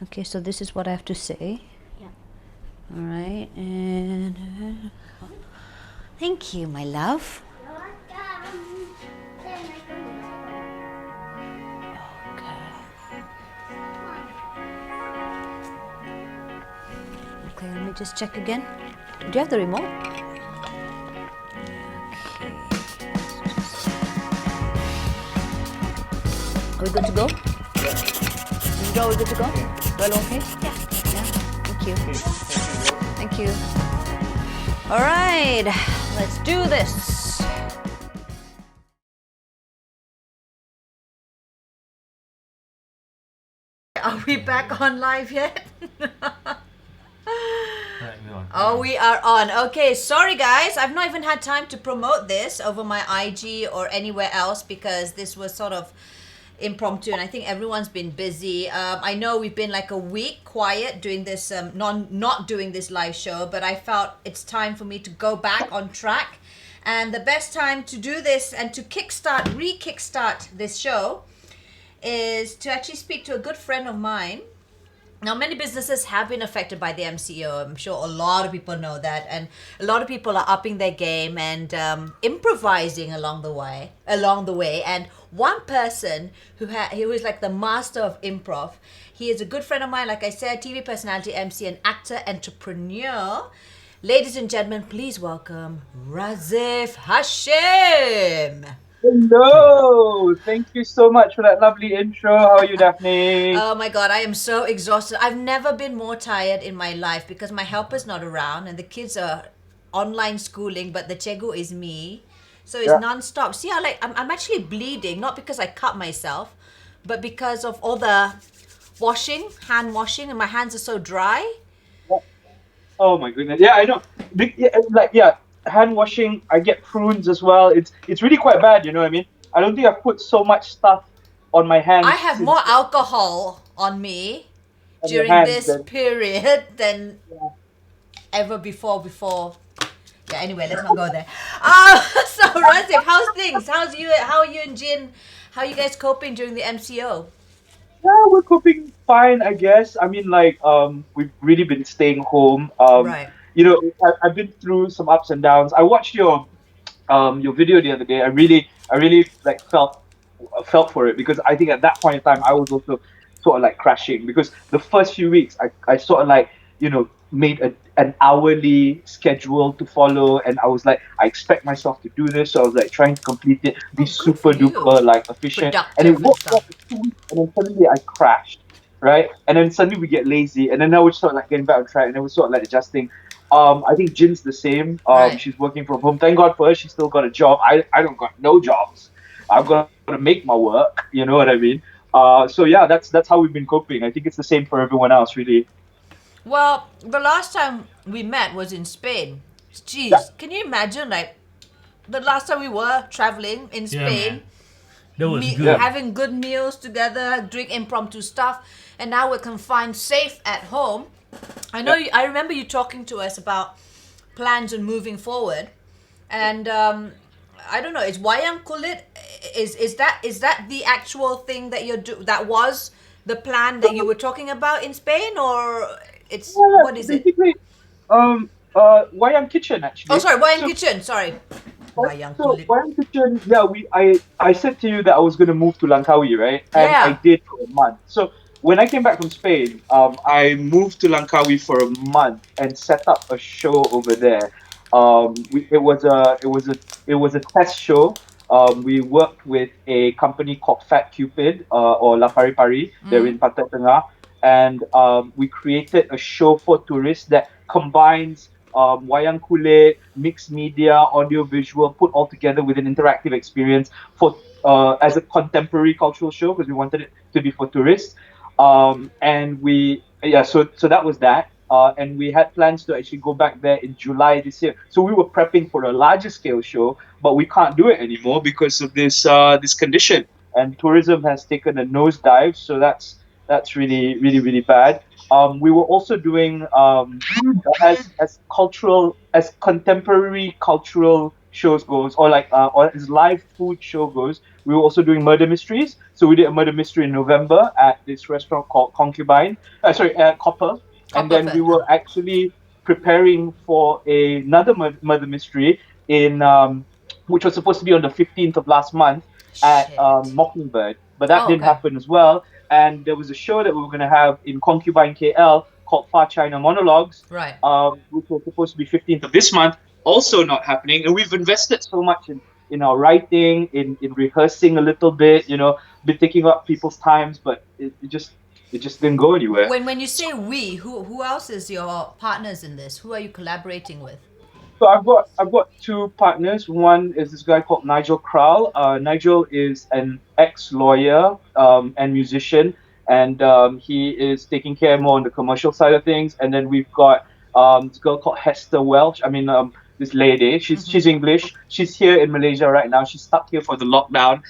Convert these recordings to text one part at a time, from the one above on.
Okay, so this is what I have to say. Yeah. All right, and thank you, my love. Okay, let me just check again. Do you have the remote? Okay. Are we good to go? Are we good to go? Well, okay? Yeah. Yeah. Thank you. Thank you. All right, let's do this. Are we back on live yet? Oh, we are on. Okay, sorry guys. I've not even had time to promote this over my IG or anywhere else because this was sort of impromptu and I think everyone's been busy. I know we've been like a week quiet doing this, not doing this live show, but I felt it's time for me to go back on track. And the best time to do this and to kickstart this show is to actually speak to a good friend of mine. Now, many businesses have been affected by the MCO. I'm sure a lot of people know that, and a lot of people are upping their game and improvising along the way. And one person who is like the master of improv. He is a good friend of mine, like I said, TV personality, MC, and actor, entrepreneur. Ladies and gentlemen, please welcome Razif Hashim. Hello! Thank you so much for that lovely intro. How are you, Daphne? Oh my god, I am so exhausted. I've never been more tired in my life because my helper's not around and the kids are online schooling, but the chegu is me. So it's Yeah. non-stop. See how I'm actually bleeding, not because I cut myself, but because of all the hand washing, and my hands are so dry. Oh my goodness. Yeah, I know. Hand washing. I get prunes as well. It's really quite bad. You know what I mean? I don't think I've put so much stuff on my hands I have more alcohol on me on your during hands this than. period than Yeah. ever before. Yeah, anyway, let's not go there. So Razif, how's things? How are you and Jin? How are you guys coping during the MCO? Yeah, we're coping fine, I guess. I mean, we've really been staying home. Right. I've been through some ups and downs. I watched your video the other day. I really like felt for it because I think at that point in time I was also sort of like crashing because the first few weeks I sort of like made an hourly schedule to follow, and I was like, I expect myself to do this, so I was like trying to complete it, be Oh, good for super you. duper like efficient, and it Productive and worked out stuff. for 2 weeks, and then suddenly I crashed, right? And then suddenly we get lazy, and then now we're sort of like getting back on track, and then we're sort of like adjusting. I think Jin's the same. Right. She's working from home. Thank God for her. She's still got a job. I don't got no jobs. I've got to make my work. You know what I mean? So yeah, that's how we've been coping. I think it's the same for everyone else, really. Well, the last time we met was in Spain. Yeah, Jeez, can you imagine like the last time we were traveling in Yeah, man. Spain, That was good. Yeah. having good meals together, drink impromptu stuff, and now we're confined safe at home. I remember you talking to us about plans and moving forward, and I don't know. Is wayang kulit is that the actual thing that that was the plan that you were talking about in Spain, or it's Yeah, what so is it? basically, Wayang Kitchen Oh, actually. sorry, wayang So kitchen. Sorry, wayang kulit. Wayang Kitchen, yeah, I said to you that I was gonna move to Langkawi, right? And I Yeah. did for a month. So when I came back from Spain, I moved to Langkawi for a month and set up a show over there. It was a test show. We worked with a company called Fat Cupid, or La Pari Pari. They're in Pantai Tengah, and we created a show for tourists that combines wayang kulit, mixed media, audio, visual, put all together with an interactive experience for as a contemporary cultural show because we wanted it to be for tourists. And we yeah, so that was that. And we had plans to actually go back there in July this year. So we were prepping for a larger scale show, but we can't do it anymore because of this condition. And tourism has taken a nosedive, so that's really bad. We were also doing as contemporary cultural shows goes, or as live food show goes, we were also doing murder mysteries. So we did a murder mystery in November at this restaurant called Concubine, Copper, and then we Copperford. were actually preparing for another murder mystery in which was supposed to be on the 15th of last month at Shit. Mockingbird, but that Oh, didn't okay. happen as well. And there was a show that we were going to have in Concubine KL called Far China Monologues, Right. which was supposed to be 15th of this month, also not happening. And we've invested so much in our writing, in rehearsing a little bit, been taking up people's times, but it just didn't go anywhere. When you say we, who else is your partners in this? Who are you collaborating with? So I've got two partners. One is this guy called Nigel Crowell. Nigel is an ex-lawyer and musician, and he is taking care more on the commercial side of things. And then we've got this girl called Hester Welch. I mean, this lady. She's English. She's here in Malaysia right now. She's stuck here for the lockdown,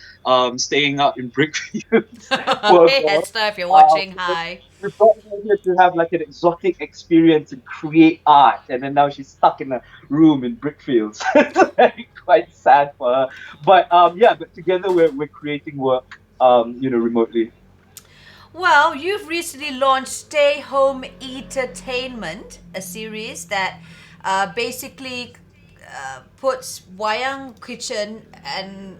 staying out in Brickfields. Poor Hey, girl. Hester, if you're Uh, watching, hi. we brought her here to have like an exotic experience and create art, and then now she's stuck in a room in Brickfields. It's very quite sad for her, but yeah, but together we're creating work, remotely. Well, you've recently launched Stay Home Eatertainment, a series that basically puts Wayang Kitchen and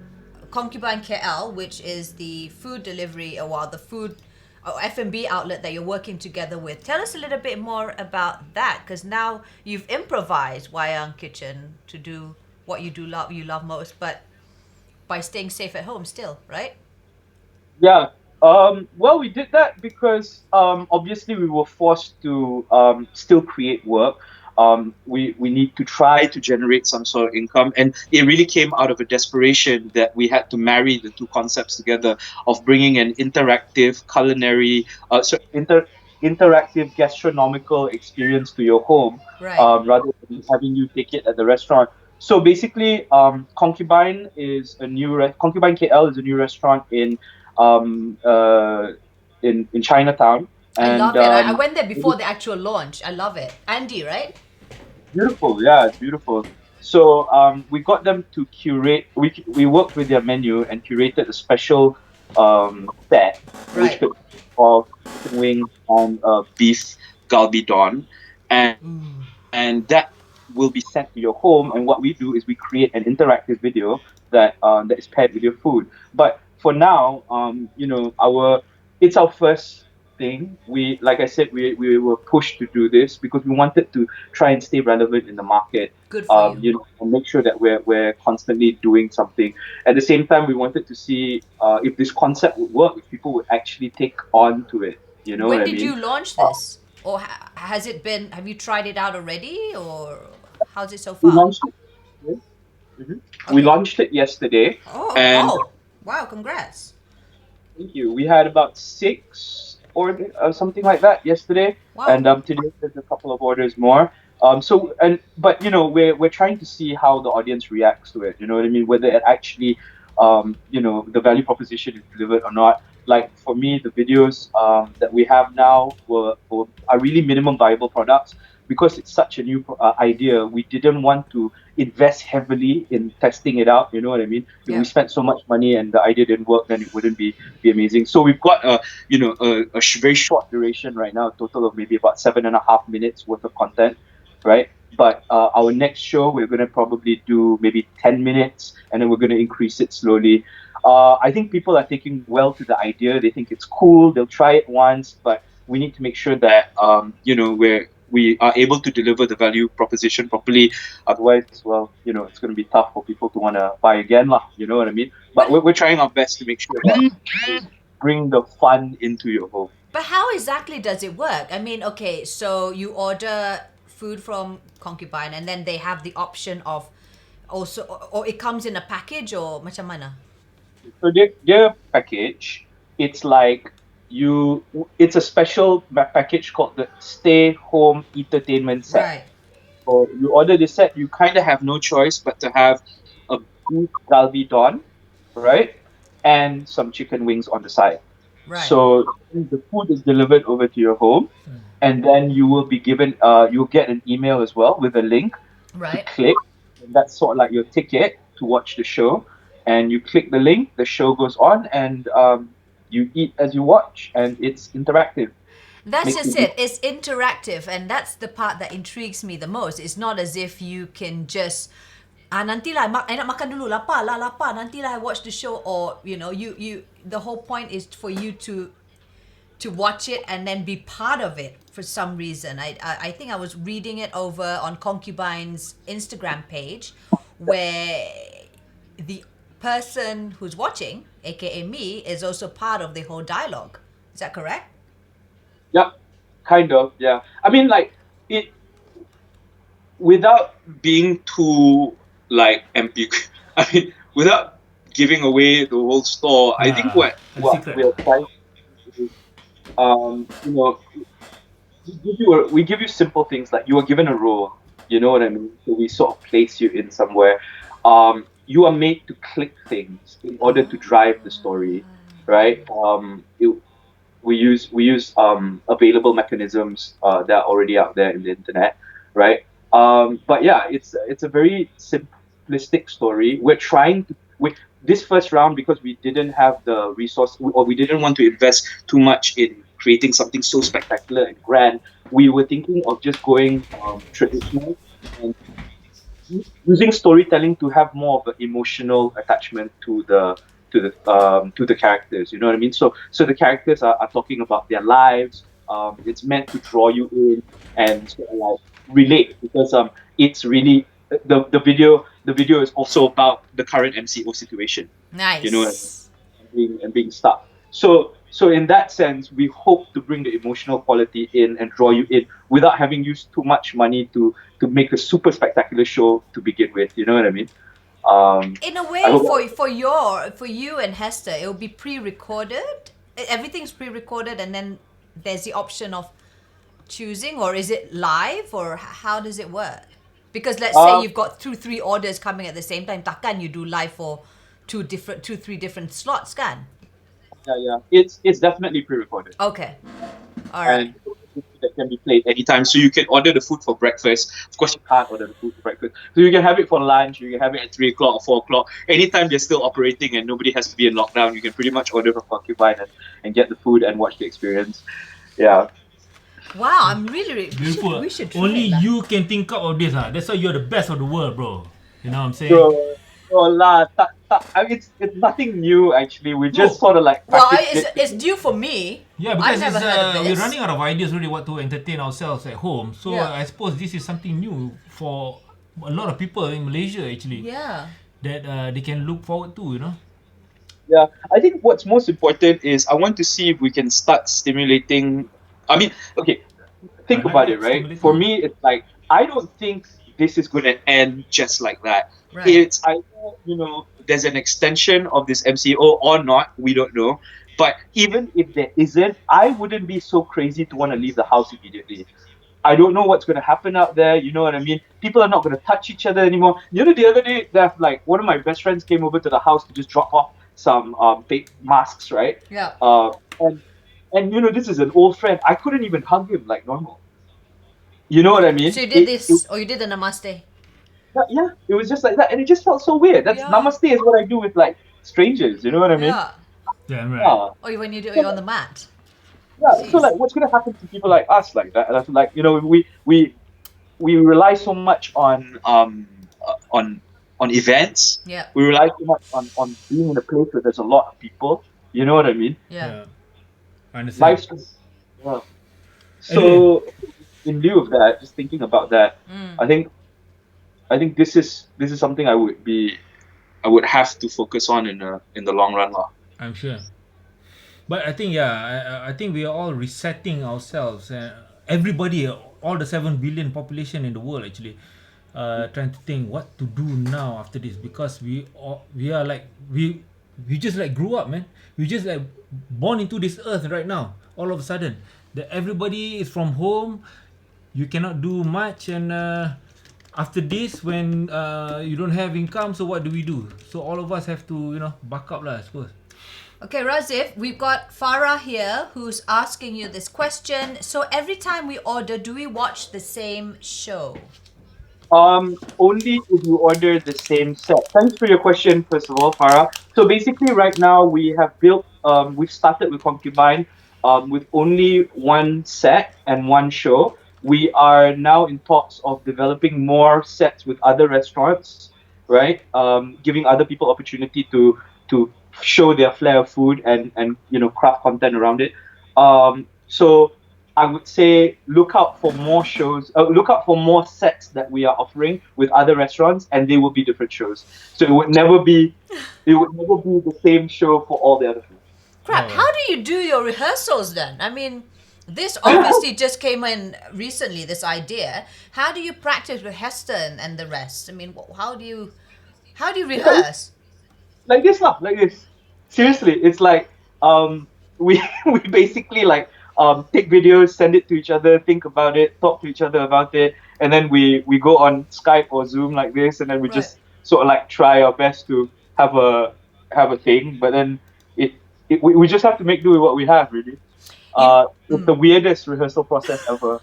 Concubine KL, which is the food delivery or the food or F&B outlet that you're working together with. Tell us a little bit more about that, because now you've improvised Wayang Kitchen to do what you love most, but by staying safe at home still, right? Yeah. Well, we did that because obviously we were forced to still create work. We need to try to generate some sort of income, and it really came out of a desperation that we had to marry the two concepts together of bringing an interactive culinary, interactive gastronomical experience to your home, Right. rather than having you take it at the restaurant. So basically, Concubine KL is a new restaurant um, uh, in Chinatown, I and love it. I went there it before is the actual launch. I love it. Andy, right? beautiful. Yeah, it's beautiful. So we got them to curate. We worked with their menu and curated a special set, which Right. could of chicken wings and beef galbi don, and that will be sent to your home. And what we do is we create an interactive video that is paired with your food. But for now, our it's our first thing. We, like I said, we were pushed to do this because we wanted to try and stay relevant in the market. Good for you. And make sure that we're constantly doing something. At the same time, we wanted to see if this concept would work, if people would actually take on to it. You know what When I did mean? you launch this? Or has it been, have you tried it out already? Or how's it so We far? launched it. Mhm. We Okay. launched it yesterday, Oh, okay. and Oh, wow. Congrats. thank you. We had about six or something like that yesterday, Wow. and today there's a couple of orders more. But we're trying to see how the audience reacts to it. You know what I mean? Whether it actually, the value proposition is delivered or not. Like for me, the videos that we have now are really minimum viable products because it's such a new idea. We didn't want to invest heavily in testing it out. You know what I mean? If we Yeah. spent so much money and the idea didn't work, then it wouldn't be amazing. So we've got a very short duration right now, a total of maybe about 7.5 minutes worth of content, right? But our next show, we're going to probably do maybe 10 minutes, and then we're going to increase it slowly. I think people are taking well to the idea. They think it's cool. They'll try it once, but we need to make sure that we are able to deliver the value proposition properly. Otherwise, well, it's going to be tough for people to want to buy again, lah. You know what I mean? But But we're trying our best to make sure that we bring the fun into your home. but how exactly does it work? I mean, okay, so you order food from Concubine and then they have the option of also, or it comes in a package or macam mana? So their package, it's like it's a special package called the Stay Home Entertainment set. Right. So you order this set, you kind of have no choice but to have a beef galbi don, right, and some chicken wings on the side. Right. So the food is delivered over to your home, and then you will be given, you'll get an email as well with a link to Right. click, And that's sort of like your ticket to watch the show. And you click the link, the show goes on, and you eat as you watch, and it's interactive. That's Makes just you eat. it. It's interactive, and that's the part that intrigues me the most. It's not as if you can just nantilah I nak makan dulu, lapar nantilah I watch the show, or you the whole point is for you to watch it and then be part of it for some reason. I think I was reading it over on Concubine's Instagram page, where the person who's watching, aka me, is also part of the whole dialogue. Is that correct? Yep, kind of, yeah. I mean, like, it without being too like ambiguous. I mean, without giving away the whole store. I think Yeah, a what secret. we're trying to do is, you know, we give you simple things like you are given a role. You know what I mean? So we sort of place you in somewhere. You are made to click things in order to drive the story, right? We use available mechanisms that are already out there in the internet, right? But yeah, it's a very simplistic story. We're trying to with this first round, because we didn't have the resource, or we didn't want to invest too much in creating something so spectacular and grand. We were thinking of just going traditional and using storytelling to have more of an emotional attachment to the characters. You know what I mean? So the characters are talking about their lives. It's meant to draw you in and sort of like relate, because it's really the video is also about the current MCO situation. You know, Nice. and being stuck. So in that sense, we hope to bring the emotional quality in and draw you in without having used too much money to make a super spectacular show to begin with. You know what I mean? In a I way, hope. for you and Hester, it will be pre-recorded. Everything's pre-recorded, and then there's the option of choosing, or is it live, or how does it work? Because let's say Um, you've got three orders coming at the same time, takkan you do live for three different slots, kan? yeah. It's definitely pre-recorded, Okay, all right. and that can be played anytime. So you can order the food for breakfast. Of course, you can't order the food for breakfast. So you can have it for lunch. You can have it at 3 o'clock or 4 o'clock. Anytime they're still operating and nobody has to be in lockdown, you can pretty much order from Concubine and get the food and watch the experience. Yeah. Wow, I'm really Beautiful. we should try Only it lah. you can think up of this. That's why you're the best of the world, bro. You know what I'm saying? Bro, oh lah, I mean, it's nothing new actually. We just No. sort of like Well, packaged it. it's due for me. Yeah, I've because never it's, heard of this. we're running out of ideas really what to entertain ourselves at home. So Yeah. I suppose this is something new for a lot of people in Malaysia actually. Yeah. That they can look forward to, you know. Yeah, I think what's most important is I want to see if we can start stimulating. I mean, okay, think I about it, like right? For stimulating. me, it's like I don't think this is going to end just like that. Right. It's either, there's an extension of this MCO or not. We don't know. But even if there isn't, I wouldn't be so crazy to want to leave the house immediately. I don't know what's going to happen out there. You know what I mean? People are not going to touch each other anymore. The other day, that like one of my best friends came over to the house to just drop off some fake masks, right? Yeah. And this is an old friend. I couldn't even hug him like normal. You know what I mean? So you did this, or you did the namaste. Yeah, it was just like that, and it just felt so weird. That's Yeah. namaste is what I do with like strangers. You know what I mean? Yeah. Damn right. Yeah. Or when you're on the mat. Yeah. So Jeez. like, what's gonna happen to people like us like that? And I feel like we rely so much on events. Yeah. We rely so much on being in a place where there's a lot of people. You know what I mean? Yeah. I understand. Life. Yeah. So in lieu of that, just thinking about that, I think this is something I would have to focus on in the long run, lah. I'm sure. But I think I think we are all resetting ourselves. Everybody, all the 7 billion population in the world actually, trying to think what to do now after this, because we are like we just like grew up, man. We just like born into this earth right now. All of a sudden, that everybody is from home. You cannot do much, and after this, when you don't have income, so what do we do? So all of us have to buck up lah, I suppose. Okay, Razif, we've got Farah here who's asking you this question. So every time we order, do we watch the same show? Only if you order the same set. Thanks for your question, first of all, Farah. So basically, right now we've started with Concubine, with only one set and one show. We are now in talks of developing more sets with other restaurants, right? Giving other people opportunity to show their flair of food and craft content around it. So I would say look out for more shows. Look out for more sets that we are offering with other restaurants, and they will be different shows. So it would never be the same show for all the other shows. Crap, how do you do your rehearsals then? I mean, this obviously just came in recently, this idea. How do you practice with Hester and the rest? I mean, how do you rehearse? Like this lah, like this. Seriously, it's like we we basically like take videos, send it to each other, think about it, talk to each other about it, and then we go on Skype or Zoom like this, and then we Right. just sort of like try our best to have a have a thing, but then we just have to make do with what we have, really. You It's the weirdest rehearsal process ever.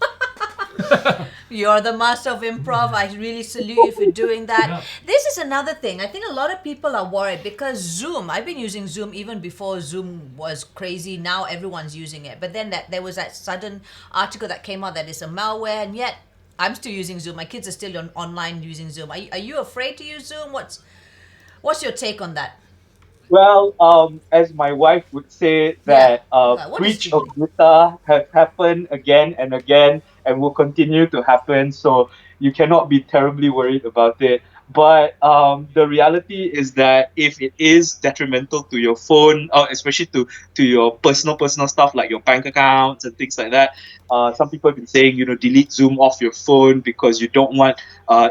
You're the master of improv. I really salute you for doing that. Yeah. This is another thing. I think a lot of people are worried because Zoom, I've been using Zoom even before Zoom was crazy. Now everyone's using it. But then there was that sudden article that came out that it's a malware, and yet I'm still using Zoom. My kids are still online using Zoom. Are you afraid to use Zoom? What's your take on that? Well, as my wife would say, that What is breach of data has happened again and again and will continue to happen. So you cannot be terribly worried about it. But the reality is that if it is detrimental to your phone, especially to your personal stuff like your bank accounts and things like that, some people have been saying, delete Zoom off your phone because you don't want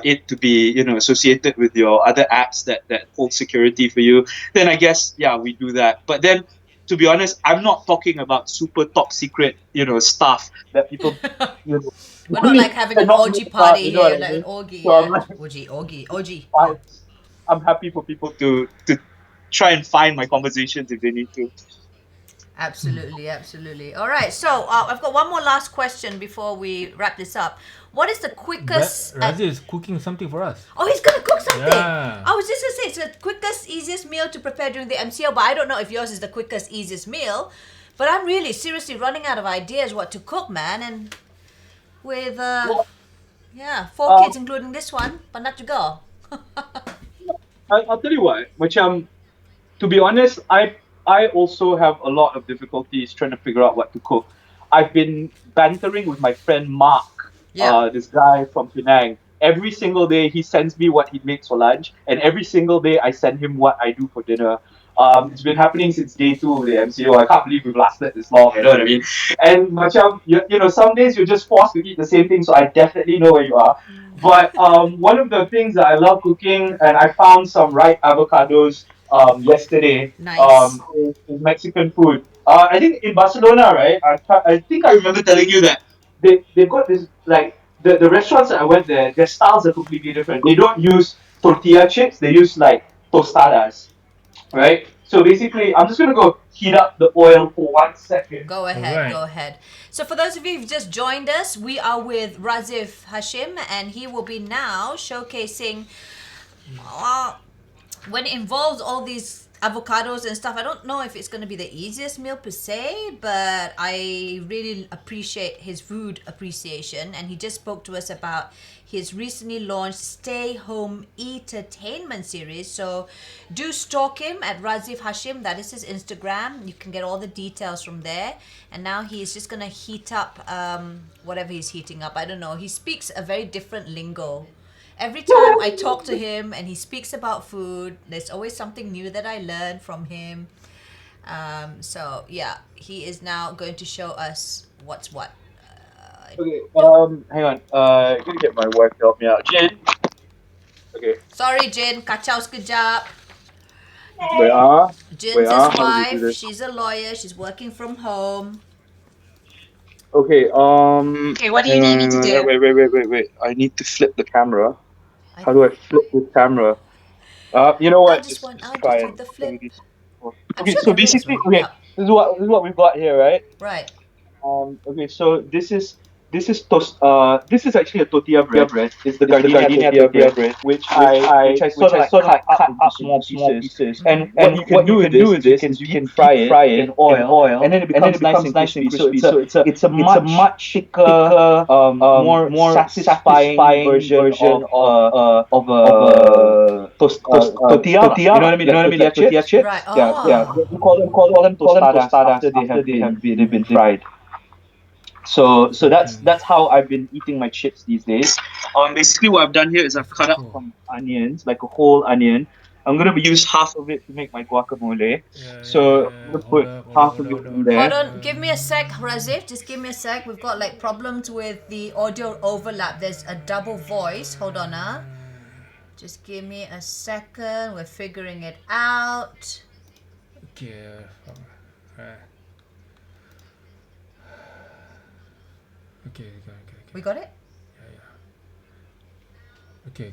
it to be, associated with your other apps that hold security for you. Then I guess, yeah, we do that. But then, to be honest, I'm not talking about super top secret, stuff that people, you know, We're not like having an cannot orgy know about, party you know what here, I like an mean? orgy, So I'm yeah. like, Orgy. fine. I'm happy for people to try and find my conversations if they need to. Absolutely. All right, so I've got one more last question before we wrap this up. What is the quickest? Razif is cooking something for us. Oh, he's gonna cook something. Yeah. I was just gonna say it's the quickest, easiest meal to prepare during the MCO, but I don't know if yours is the quickest, easiest meal. But I'm really seriously running out of ideas what to cook, man. And with Well, four um, kids including this one, but not to go. I'll tell you what, to be honest, I also have a lot of difficulties trying to figure out what to cook. I've been bantering with my friend Mark, Yeah. this guy from Penang. Every single day he sends me what he makes for lunch, and every single day I send him what I do for dinner. It's been happening since day two of the MCO. I can't believe we've lasted this long. You know what I mean? And macam, some days you're just forced to eat the same thing. So I definitely know where you are. But one of the things that I love cooking, and I found some ripe avocados yesterday, Nice. is Mexican food. I think in Barcelona, right? I think I remember telling you that they've got this, like, the restaurants that I went there, their styles are completely different. They don't use tortilla chips, they use like tostadas, right? So basically, I'm just gonna go heat up the oil for 1 second. Go ahead, Alright. go ahead. So for those of you who've just joined us, we are with Razif Hashim, and he will be now showcasing uh, when it involves all these avocados and stuff. I don't know if it's going to be the easiest meal per se, but I really appreciate his food appreciation, and he just spoke to us about his recently launched Stay Home Eatertainment series. So do stalk him at Razif Hashim. That is his Instagram. You can get all the details from there. And now he's just gonna heat up whatever he's heating up. I don't know. He speaks a very different lingo. Every time I talk to him and he speaks about food, there's always something new that I learn from him. So yeah, he is now going to show us what's what. Okay, hang on. I'm gonna get my wife to help me out. Jen. Okay. Sorry, Jin. Kacau sekejap. Wait, Jin's his how do we do wife. this? She's a lawyer. She's working from home. Okay, Okay, what do you need me to do? wait. I need to flip the camera. I, How do I flip this camera? You know what? Just I'll try just and do the show you flip. this. I'm Okay, sure so there is basically, one. okay, Yeah. this is what we've got here, right? Right. Okay, so this is this is toast. This is actually a tortilla bread. It's the gardenia tortilla bread, which I sort of like cut up small pieces. And what you can do with this is you can fry it in oil, and then it becomes nice and crispy. So it's a much thicker, more satisfying version of a tortilla. You know what I mean? Like tortilla chips. Right. Yeah. Oh. We call them tostadas after they've been fried. So that's how I've been eating my chips these days. Basically what I've done here is I've cut up some onions, like a whole onion. I'm gonna use half of it to make my guacamole. So I'm gonna put half of it in there. Hold on, give me a sec, Razif. Just give me a sec. We've got like problems with the audio overlap. There's a double voice. Hold on, Just give me a second. We're figuring it out. Okay. Okay. We got it? Okay.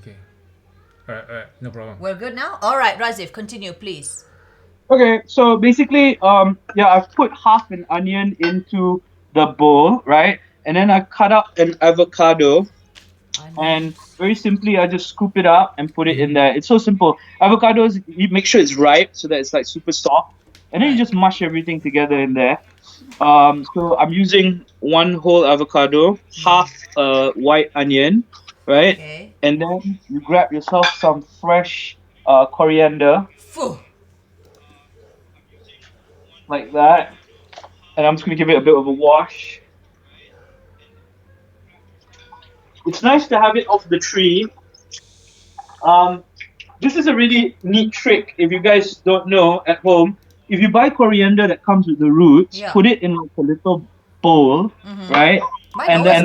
Alright, no problem. We're good now? Alright, Razif, continue, please. Okay, so basically, I've put half an onion into the bowl, right? And then I cut up an avocado. And very simply, I just scoop it up and put it in there. It's so simple. Avocados, you make sure it's ripe so that it's like super soft. And then you just mush everything together in there. So I'm using one whole avocado, half white onion, right? Okay. And then you grab yourself some fresh coriander, Phew. like that. And I'm just going to give it a bit of a wash. It's nice to have it off the tree. This is a really neat trick if you guys don't know at home. If you buy coriander that comes with the roots, put it in like a little bowl, right? And then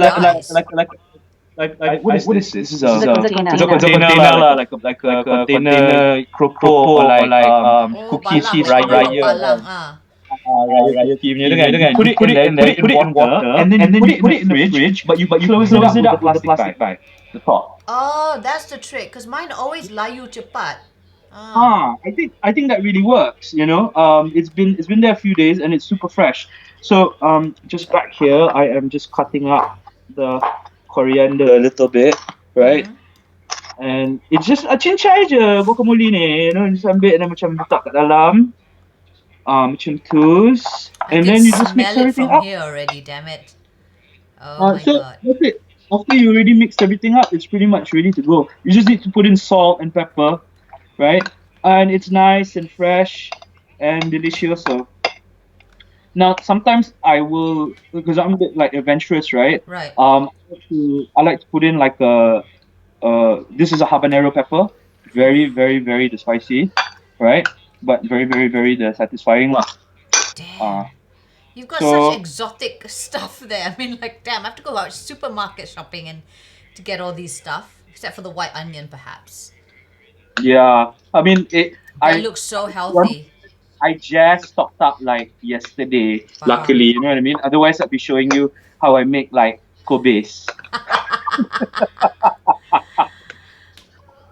what is this? This is a container. container, like a container croco or like cookies raya. Put it in there, put it in water, and then you put it in the fridge, but you close it up with a plastic bag, the top. Oh, that's the trick. Because mine always layu cepat. I think that really works. You know, it's been there a few days and it's super fresh. So just back here, I am just cutting up the coriander a little bit, right? And it's just a cincai je guacamole ni, you know, just ambil and then macam letak kat dalam. Macam tu. And then you just mix everything from up. Here already, damn it. Oh my god. That's it. After you already mixed everything up, it's pretty much ready to go. You just need to put in salt and pepper, right? And it's nice and fresh and delicious. So now sometimes I will, because I'm a bit like adventurous, right? Right. I like to put in like this is a habanero pepper, very spicy, right? But very satisfying lah. Damn. You've got such exotic stuff there. I mean, like, damn, I have to go out supermarket shopping and to get all these stuff, except for the white onion, perhaps. Yeah, I mean, it looks so healthy. I just stocked up like yesterday, luckily, you know what I mean? Otherwise, I'd be showing you how I make like Kobe's.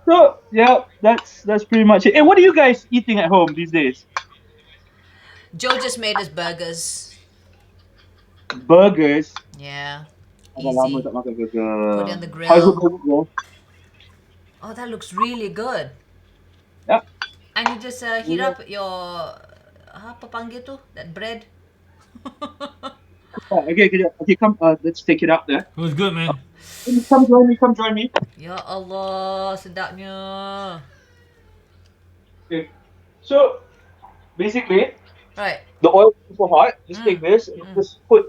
So, yeah, that's pretty much it. Hey, what are you guys eating at home these days? Joe just made us burgers. Burgers? Yeah. Dah Easy. lama tak makan burger. Put it on the grill. How's the burger? Oh, that looks really good. Yep. And you just heat up your apa panggil tu? That bread. Okay, come, let's take it out there. It was good, man. Come join me. Ya Allah, sedapnya. Okay. So, basically, Right. the oil is super hot. Just take this and just put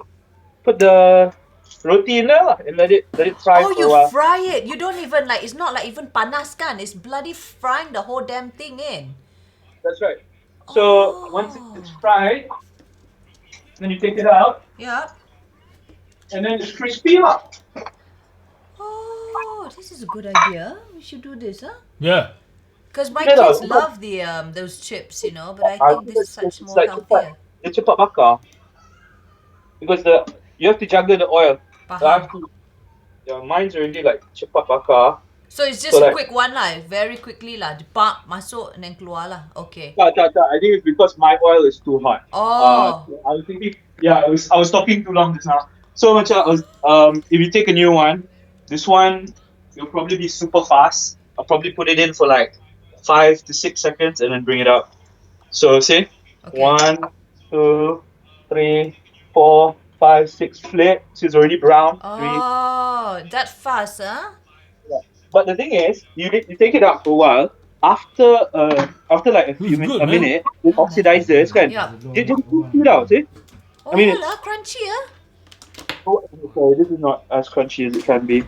the roti in there lah, and let it fry Oh, for you a while. fry it. You don't even like. It's not like even panas kan. It's bloody frying the whole damn thing in. That's right. So once it's fried, then you take it out, Yeah. and then it's crispy lah. Oh, this is a good idea. We should do this, huh? Yeah. Because my Yeah, kids no, love the those chips, you know. But I think this is such more healthier. Dia cepat bakar. Because you have to jaga the oil. Faham. Mine's already like cepat bakar. So it's just So a like- quick one lah, very quickly lah. Pak, masuk and then keluar lah. Okay. Tak. I think it's because my oil is too hot. Oh. I was thinking, I was talking too long just now. So much. If you take a new one, this one will probably be super fast. I'll probably put it in for like 5 to 6 seconds and then bring it out. So say Okay. 1, 2, 3, 4, 5, 6 flip. So it's already brown. Three. Oh, that fast, huh? Yeah. But the thing is, you take it out for a while. After like It's good, a man. minute, it oxidizes kan. Yeah. Just it out, see? Oh, I mean, yeah it's lah, crunchy, huh? oh, sorry, this is not as crunchy as it can be.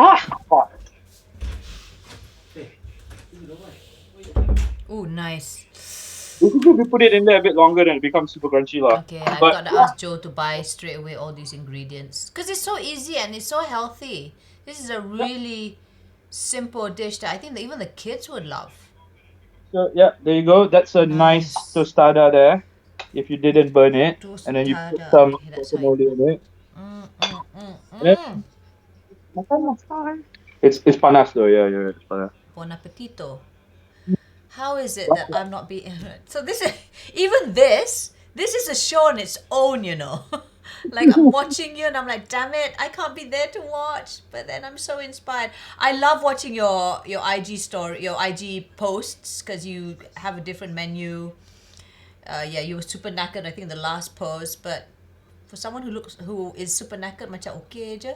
Ah, hot. Oh, nice. Basically, if you put it in there a bit longer, then it becomes super crunchy lah. Okay, I've But got to ask Joe to buy straight away all these ingredients because it's so easy and it's so healthy. This is a really simple dish that I think that even the kids would love. so yeah, there you go. That's a nice Nice. tostada there. If you didn't burn it, and then you put Tostada. some Okay, that's how you- guacamole in it. And then, Mm. it's panas though. Yeah, yeah, it's panas. Bon appetito. How is it that I'm not being so this is even this is a show on its own, you know. Like I'm watching you and I'm like, damn it, I can't be there to watch. But then I'm so inspired. I love watching your IG story, your IG posts because you have a different menu. Yeah, you were super knackered, I think, the last post, but for someone who is super knackered, macam okay je.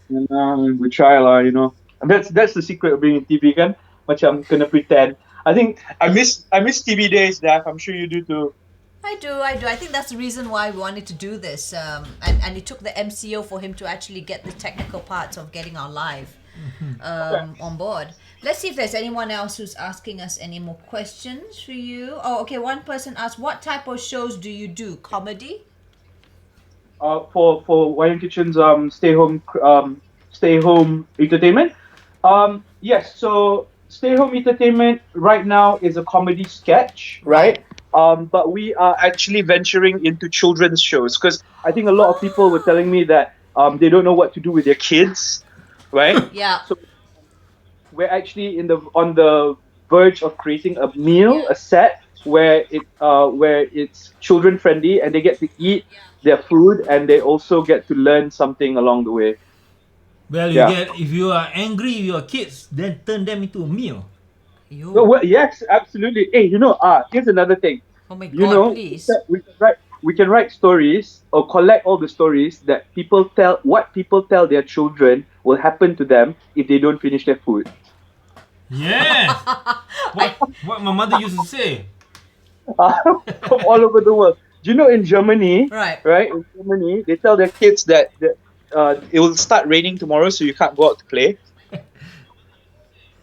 And we try lah, you know. And that's the secret of being in TV kan. Macam kena pretend. I think I miss TV days, Daph. I'm sure you do too. I do. I think that's the reason why we wanted to do this. And it took the MCO for him to actually get the technical parts of getting our live on board. Let's see if there's anyone else who's asking us any more questions for you. Oh, okay. One person asked, what type of shows do you do? Comedy? for Wayang Kitchen's stay home entertainment. Yes, so stay home entertainment right now is a comedy sketch, right? But we are actually venturing into children's shows because I think a lot of people were telling me that they don't know what to do with their kids, right? Yeah. So we're actually on the verge of creating a meal, a set where it's children friendly and they get to eat their food and they also get to learn something along the way. Well, Yeah. if you are angry with your kids, then turn them into a meal. You. No, well, yes, absolutely. Hey, here's another thing. Oh my You God, know, please. we can write stories or collect all the stories that what people tell their children will happen to them if they don't finish their food. Yes. what my mother used to say. From all over the world. Do you know in Germany, Right. in Germany, they tell their kids that it will start raining tomorrow, so you can't go out to play.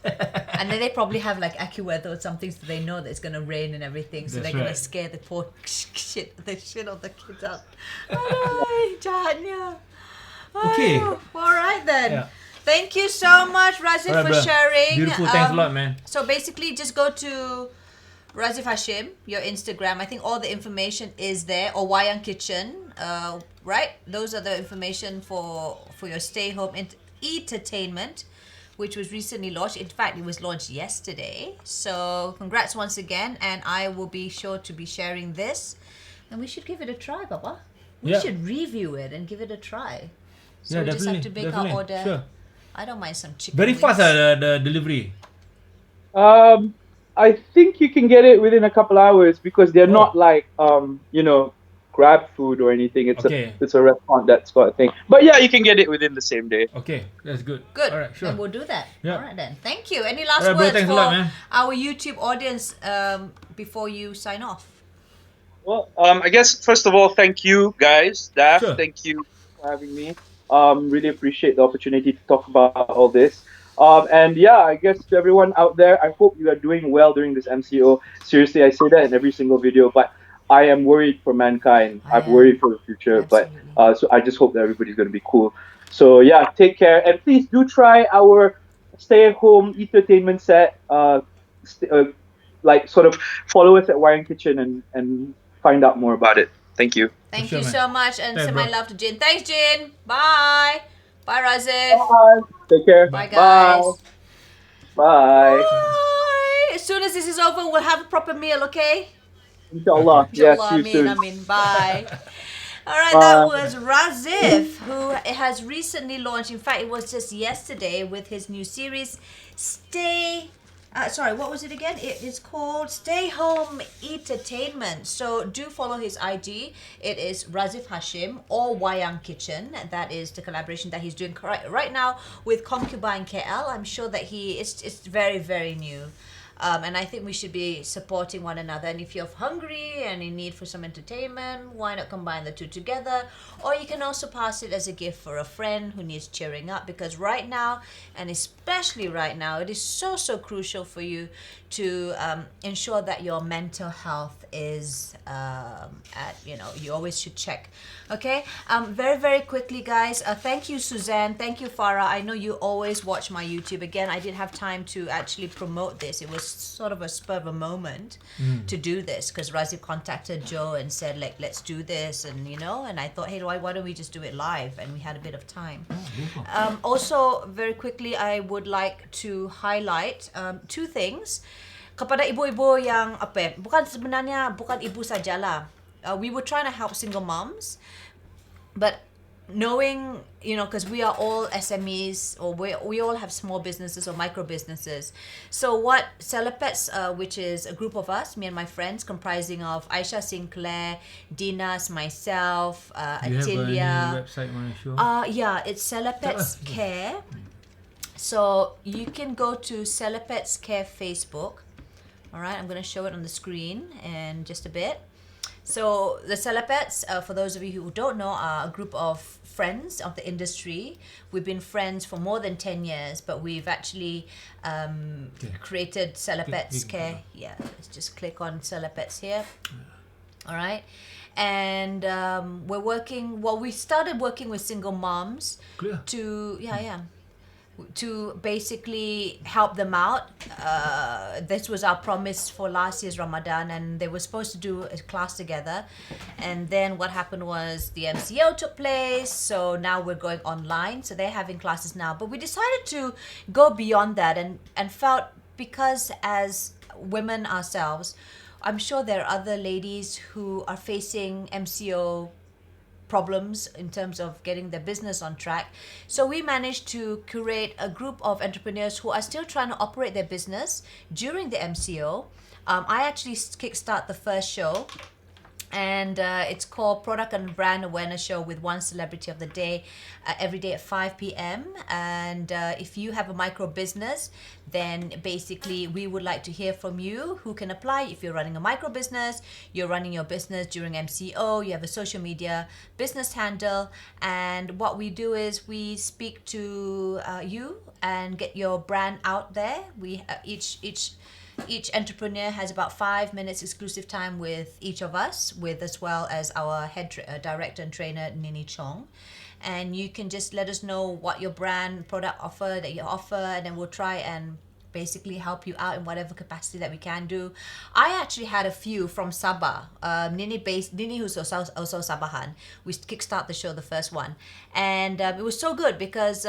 And then they probably have like AccuWeather or something, so they know that it's gonna rain and everything. So That's they're gonna right. scare the poor shit of the kids out. Ay, jahatnya. Okay. Aduh. All right then. Yeah. Thank you so much, Razif, Alright, for bro. sharing. Beautiful. Thanks a lot, man. So basically, just go to Razif Hashim, your Instagram. I think all the information is there, or Wayang Kitchen, right? Those are the information for your stay home entertainment, which was recently launched. In fact, it was launched yesterday. So congrats once again, and I will be sure to be sharing this. And we should give it a try, Papa. We Yeah. should review it and give it a try. So Yeah, we just have definitely. to make Definitely. our order. Sure. I don't mind some chicken. Very fast, wings. the delivery. I think you can get it within a couple hours because they're not like Grab food or anything. It's Okay. a restaurant that's got a thing. But yeah, you can get it within the same day. Okay, that's good. Good. All right, sure. Then we'll do that. Yeah. All right then. Thank you. Any last Alright, bro, words thanks a for lot, man. our YouTube audience before you sign off? Well, I guess first of all, thank you guys, Daph. Sure. Thank you. For having me. Really appreciate the opportunity to talk about all this. And yeah, I guess to everyone out there, I hope you are doing well during this MCO. Seriously, I say that in every single video, but I am worried for mankind. I I'm am. worried for the future, Absolutely. but so I just hope that everybody's going to be cool. So yeah, take care and please do try our stay-at-home entertainment set. Like sort of follow us at Wayang Kitchen and find out more about it. Thank you. Thank sure, you man. so much, and Thanks, send my bro. love to Jin. Thanks, Jin. Bye. Bye, Razif. Bye. Take care. Bye, guys. Bye. Bye. As soon as this is over, we'll have a proper meal, okay? Inshallah. Yeah, Inshallah. see you Amin. soon. Amin. Bye. All right, that was Razif, who has recently launched. In fact, it was just yesterday with his new series, Stay. Sorry, what was it again? It is called Stay Home Eatertainment. So do follow his IG. It is Razif Hashim or Wayang Kitchen. That is the collaboration that he's doing right now with Concubine KL. I'm sure that it's very, very new. And I think we should be supporting one another. And if you're hungry and in need for some entertainment, why not combine the two together? Or you can also pass it as a gift for a friend who needs cheering up. Because right now, and especially right now, it is so, so crucial for you to ensure that your mental health is you always should check. Okay, very, very quickly, guys. Thank you, Suzanne. Thank you, Farah. I know you always watch my YouTube. Again, I didn't have time to actually promote this. It was sort of a spur of a moment to do this because Razif contacted Joe and said, like, let's do this. And, and I thought, hey, why don't we just do it live? And we had a bit of time. Also, very quickly, I would like to highlight two things. Kepada ibu-ibu yang bukan ibu sajalah. We were trying to help single moms, but knowing, because we are all SMEs or we all have small businesses or micro businesses. So what CELEPETS, which is a group of us, me and my friends, comprising of Aisha Sinclair, Dinas, myself, Atilia. You have a website, Manisha? Yeah, it's CELEPETS Care. So you can go to CELEPETS Care Facebook. All right, I'm going to show it on the screen in just a bit. So the CELEPETS, for those of you who don't know, are a group of friends of the industry. We've been friends for more than 10 years, but we've actually created CELEPETS Care. Yeah, let's just click on CELEPETS here. All right. And we started working with single moms to basically help them out. This was our promise for last year's Ramadan, and they were supposed to do a class together. And then what happened was the MCO took place, so now we're going online. So they're having classes now. But we decided to go beyond that and felt, because as women ourselves, I'm sure there are other ladies who are facing MCO problems in terms of getting their business on track. So we managed to curate a group of entrepreneurs who are still trying to operate their business during the MCO. I actually kickstart the first show, and it's called Product and Brand Awareness Show with one celebrity of the day, every day at 5 p.m. And if you have a micro business, then basically we would like to hear from you who can apply. If you're running a micro business, you're running your business during MCO, you have a social media business handle, and what we do is we speak to you and get your brand out there. We each entrepreneur has about 5 minutes exclusive time with each of us, with as well as our head director and trainer, Nini Chong. And you can just let us know what your brand product offer that you offer, and then we'll try and basically help you out in whatever capacity that we can do. I actually had a few from Sabah. Nini who's also Sabahan. We kickstart the show, the first one. And it was so good because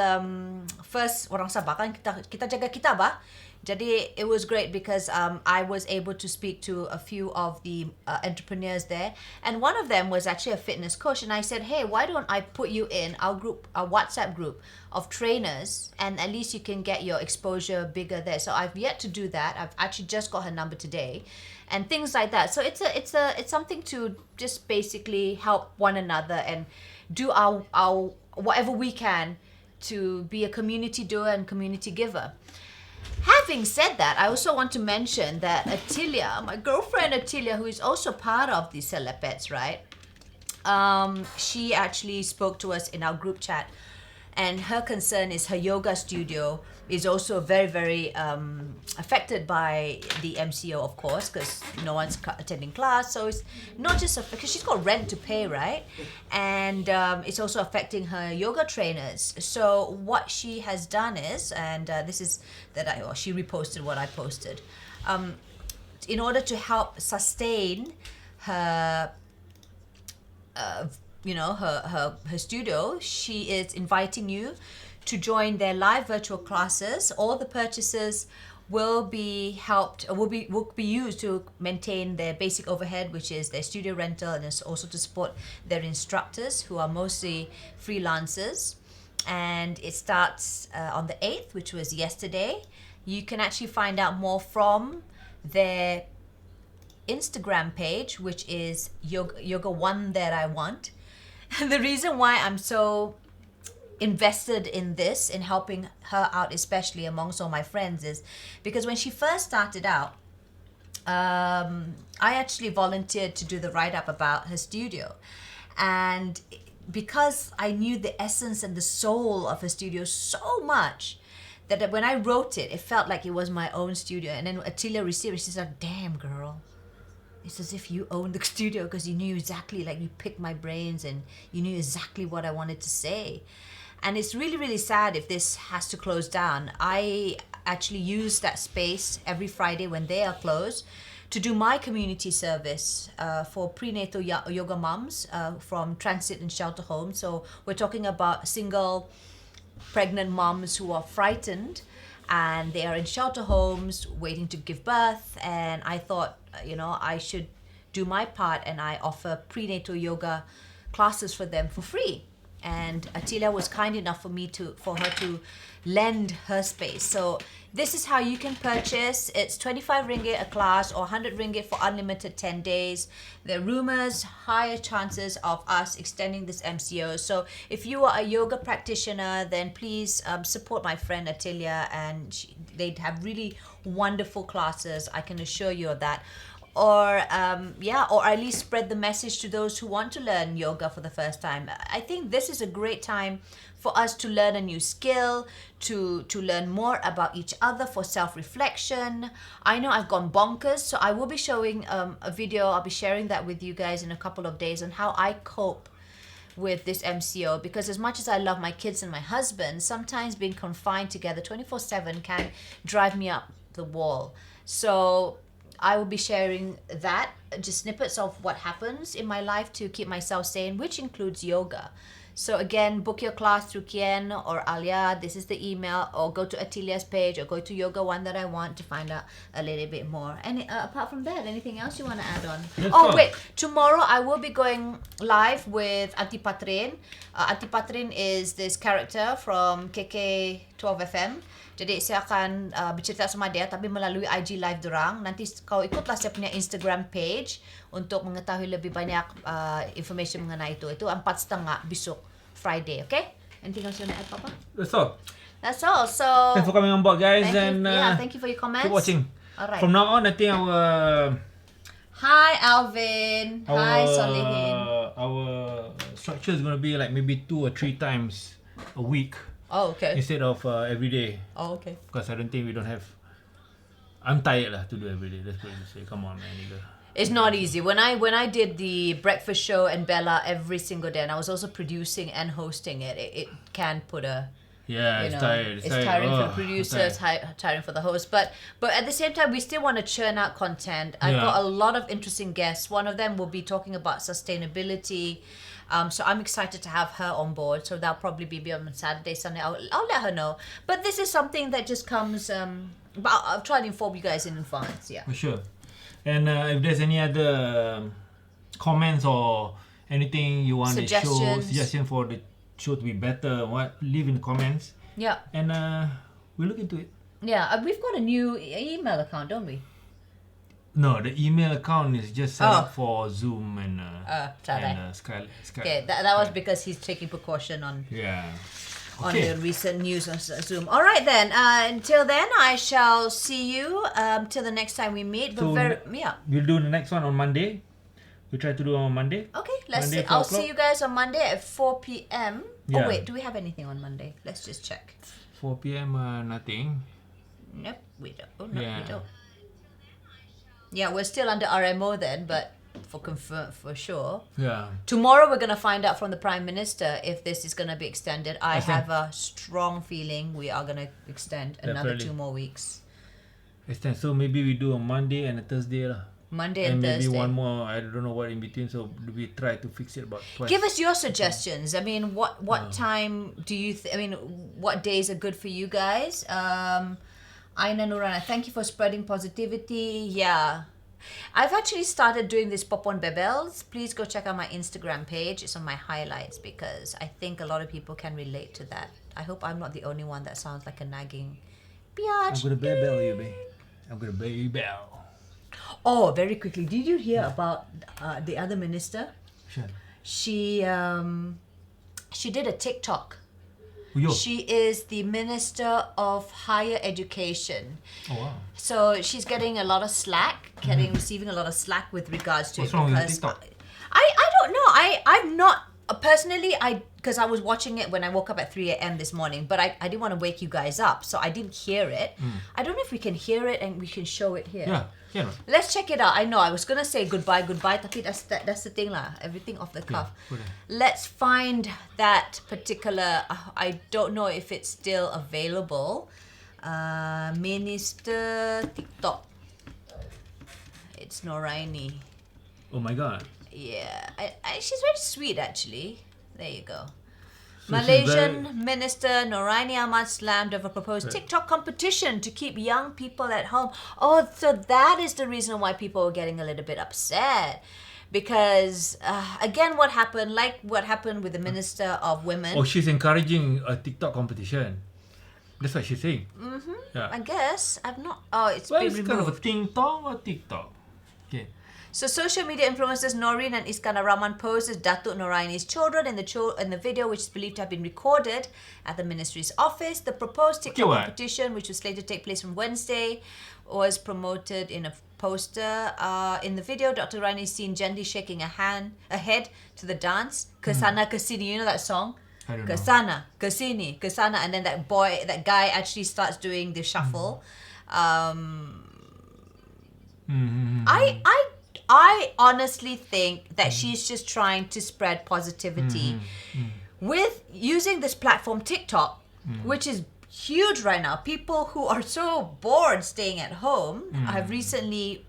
first, orang Sabah kan kita jaga kita bah. Jadi it was great because I was able to speak to a few of the entrepreneurs there, and one of them was actually a fitness coach, and I said, hey, why don't I put you in our group, our WhatsApp group of trainers, and at least you can get your exposure bigger there. So I've yet to do that. I've actually just got her number today, and things like that. So it's something to just basically help one another and do our whatever we can to be a community doer and community giver. Having said that, I also want to mention that Atilia, my girlfriend Atilia, who is also part of the CELEPETS, right? She actually spoke to us in our group chat, and her concern is her yoga studio is also very, very affected by the MCO, of course, because no one's attending class. So it's not just because she's got rent to pay, right? And it's also affecting her yoga trainers. So what she has done is, and this is she reposted what I posted, in order to help sustain her her studio, she is inviting you to join their live virtual classes. All the purchases will be used to maintain their basic overhead, which is their studio rental, and it's also to support their instructors who are mostly freelancers. And it starts on the 8th, which was yesterday. You can actually find out more from their Instagram page, which is yoga one that I want. The reason why I'm so invested in this, in helping her out, especially amongst all my friends, is because when she first started out, I actually volunteered to do the write-up about her studio. And because I knew the essence and the soul of her studio so much, that when I wrote it, it felt like it was my own studio. And then Atila received it, she's like, damn girl, it's as if you owned the studio, because you knew exactly, like, you picked my brains and you knew exactly what I wanted to say. And it's really, really sad if this has to close down. I actually use that space every Friday when they are closed to do my community service for prenatal yoga moms from transit and shelter homes. So we're talking about single pregnant moms who are frightened and they are in shelter homes waiting to give birth. And I thought, I should do my part, and I offer prenatal yoga classes for them for free. And Atila was kind enough for her to lend her space. So this is how you can purchase. It's 25 ringgit a class or 100 ringgit for unlimited 10 days. There are rumors, higher chances of us extending this MCO. So if you are a yoga practitioner, then please support my friend Atila, and they'd have really wonderful classes. I can assure you of that. Or at least spread the message to those who want to learn yoga for the first time. I think this is a great time for us to learn a new skill, to learn more about each other, for self-reflection. I know I've gone bonkers, so I will be showing a video. I'll be sharing that with you guys in a couple of days on how I cope with this MCO, because as much as I love my kids and my husband, sometimes being confined together 24/7 can drive me up the wall. So I will be sharing that, just snippets of what happens in my life to keep myself sane, which includes yoga. So again, book your class through Kien or Alia. This is the email, or go to Atilia's page, or go to Yoga One That I Want to find out a little bit more. And apart from that, anything else you want to add on? Wait, tomorrow I will be going live with Auntie Patrin. Auntie Patrin is this character from KK12FM. Jadi saya akan bercerita sama dia, tapi melalui IG live dorang. Nanti kau ikutlah saya punya Instagram page untuk mengetahui lebih banyak information mengenai itu. Itu 4:30 besok Friday, okay? Anything else you want to add, Papa? That's all. That's all. So Thanks for coming on board, guys. Thank you for your comments. Keep watching. All right. From now on, I think Hi, Alvin. Hi, Solihin. Our structure is going to be like maybe 2 or 3 times a week. Oh, okay. Instead of every day. Oh, okay. Because I don't think we don't have. I'm tired to do every day. That's what you say. Come on, man. It's not easy. When I did the breakfast show and Bella every single day, and I was also producing and hosting it, it can put a. Yeah, it's tired. It's tiring for the producers, tiring for the host. But at the same time, we still want to churn out content. I've got a lot of interesting guests. One of them will be talking about sustainability. So I'm excited to have her on board. So that'll probably be on Saturday, Sunday. I'll let her know. But this is something that just comes. But I'll try to inform you guys in advance. Yeah. For sure. And if there's any other comments or anything you want to show, suggestion for the show to be better, leave in the comments. Yeah. And we'll look into it. Yeah, we've got a new email account, don't we? No, the email account is just set up for Zoom and Skype. Okay, that was because he's taking precaution on on Okay. the recent news on Zoom. All right then. Until then, I shall see you till the next time we meet. But we'll do the next one on Monday. We try to do it on Monday. Okay, let's Monday, see. I'll see you guys on Monday at 4 p.m. Yeah. Oh wait, do we have anything on Monday? Let's just check. 4 p.m. Nothing. Nope, we don't. Oh no, we don't. Yeah, we're still under RMO then, but for sure. Yeah. Tomorrow we're gonna find out from the Prime Minister if this is gonna be extended. I have a strong feeling we are gonna extend another 2 more weeks. Extend. So maybe we do on Monday and a Thursday lah. Monday and Thursday. Thursday. Maybe one more. I don't know what in between. So we try to fix it about twice. Give us your suggestions. I mean, what time do you? What days are good for you guys? Aina Nurana, thank you for spreading positivity. Yeah. I've actually started doing this Popon Bebels. Please go check out my Instagram page. It's on my highlights because I think a lot of people can relate to that. I hope I'm not the only one that sounds like a nagging I'm biatch. gonna bell you, babe. I'm gonna bell. Oh, very quickly. Did you hear about the other minister? Sure. She did a TikTok. Yo. She is the Minister of Higher Education. Oh wow. So she's getting a lot of slack, receiving a lot of slack with regards to What's it. wrong with because TikTok? I don't know. I'm not personally. Because I was watching it when I woke up at 3 a.m. this morning, but I didn't want to wake you guys up, so I didn't hear it. I don't know if we can hear it and we can show it here. Yeah. Let's check it out. I know I was gonna say goodbye, tapi that's the thing lah. Everything off the cuff. boleh. Let's find that particular. I don't know if it's still available. Minister TikTok. It's Noraini. Oh my god. Yeah, she's very sweet actually. There you go. So Malaysian Minister Noraini Ahmad slammed over proposed TikTok competition to keep young people at home. Oh, so that is the reason why people were getting a little bit upset. Because, again, what happened with the Minister of Women. Oh, she's encouraging a TikTok competition. That's what she's saying. Yeah. I guess. I've not... Oh, it's Well, been it's removed. kind of a ting tong or TikTok. Okay. So social media influencers Noreen and Iskandar Rahman posed as Datuk Noraini's children in the video, which is believed to have been recorded at the ministry's office. The proposed TikTok what? competition, which was slated to take place on Wednesday, was promoted in a poster. In the video, Dr. Noraini is seen gently shaking a head to the dance. Kesana Kesini, you know that song? I don't know. Kesana, Kesini, Kesana, and then that guy actually starts doing the shuffle. I honestly think that she's just trying to spread positivity with using this platform TikTok, which is huge right now. People who are so bored staying at home have recently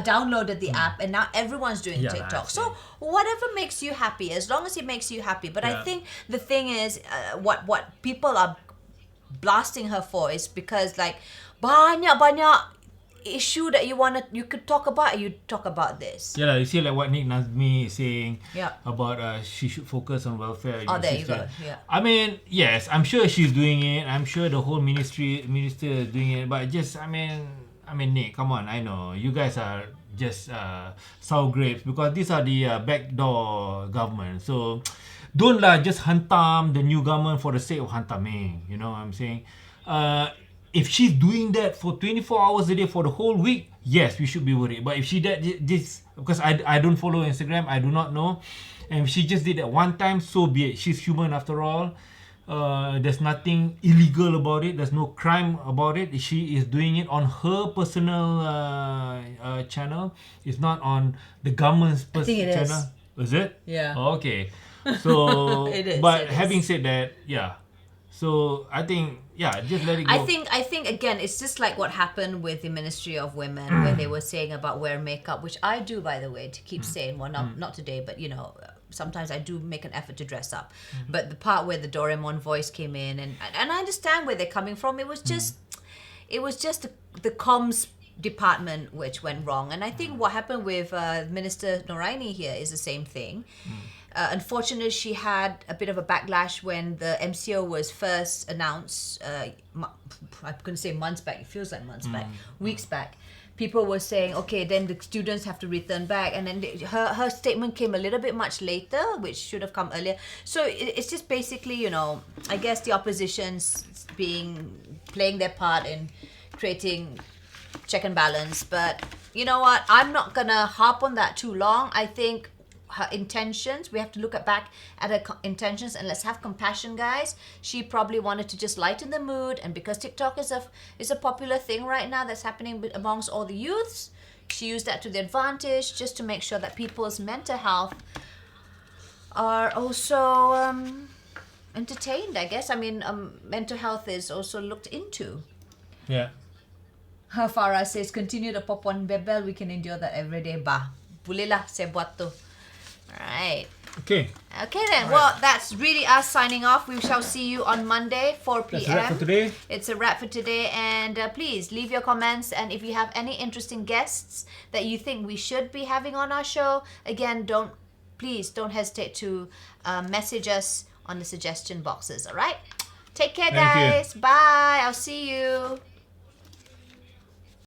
downloaded the app, and now everyone's doing Yeah, TikTok. I So whatever makes you happy, as long as it makes you happy. But I think the thing is, what people are blasting her for is because like banyak issue that you could talk about, you talk about this. Yeah, you see like what Nick Nazmi is saying Yeah. about she should focus on welfare. Oh, there you sister. go. Yeah. I mean, yes, I'm sure she's doing it. I'm sure the whole minister is doing it. But just, I mean, Nick, come on. I know you guys are just sour grapes because these are the backdoor government. So don't just hantam the new government for the sake of hantaming. You know what I'm saying? If she's doing that for 24 hours a day for the whole week, yes, we should be worried. But if she did this, because I don't follow Instagram, I do not know. And if she just did that one time, so be it. She's human after all. There's nothing illegal about it. There's no crime about it. She is doing it on her personal channel. It's not on the government's think it is. channel. Is it? Yeah. Okay. So, It is, but it having is. said that, yeah. So I think, just let it go. I think again, it's just like what happened with the Ministry of Women when they were saying about wear makeup, which I do, by the way, to keep saying. Well, not today, but sometimes I do make an effort to dress up. But the part where the Doraemon voice came in, and I understand where they're coming from. It was just the comms department which went wrong, and I think what happened with Minister Noraini here is the same thing. Unfortunately, she had a bit of a backlash when the MCO was first announced. I couldn't say months back. It feels like months back, weeks back. People were saying, okay, then the students have to return back, and then her statement came a little bit much later, which should have come earlier. So it's just basically, I guess the opposition's playing their part in creating check and balance. But you know what? I'm not gonna harp on that too long. I think her intentions, we have to look back at her intentions, and let's have compassion, guys. She probably wanted to just lighten the mood, and because TikTok is a popular thing right now that's happening amongst all the youths, she used that to the advantage just to make sure that people's mental health are also entertained, I guess. I mean, mental health is also looked into. Yeah. Farah says, continue the pop on bebel, we can endure that every day. Bah, boleh lah saya buat tu. Alright. Okay. Okay then. Well, that's really us signing off. We shall see you on Monday, 4 p.m. That's a wrap for today. It's a wrap for today. And please leave your comments. And if you have any interesting guests that you think we should be having on our show, again, please don't hesitate to message us on the suggestion boxes. All right. Take care, Thank you. guys. Bye. I'll see you.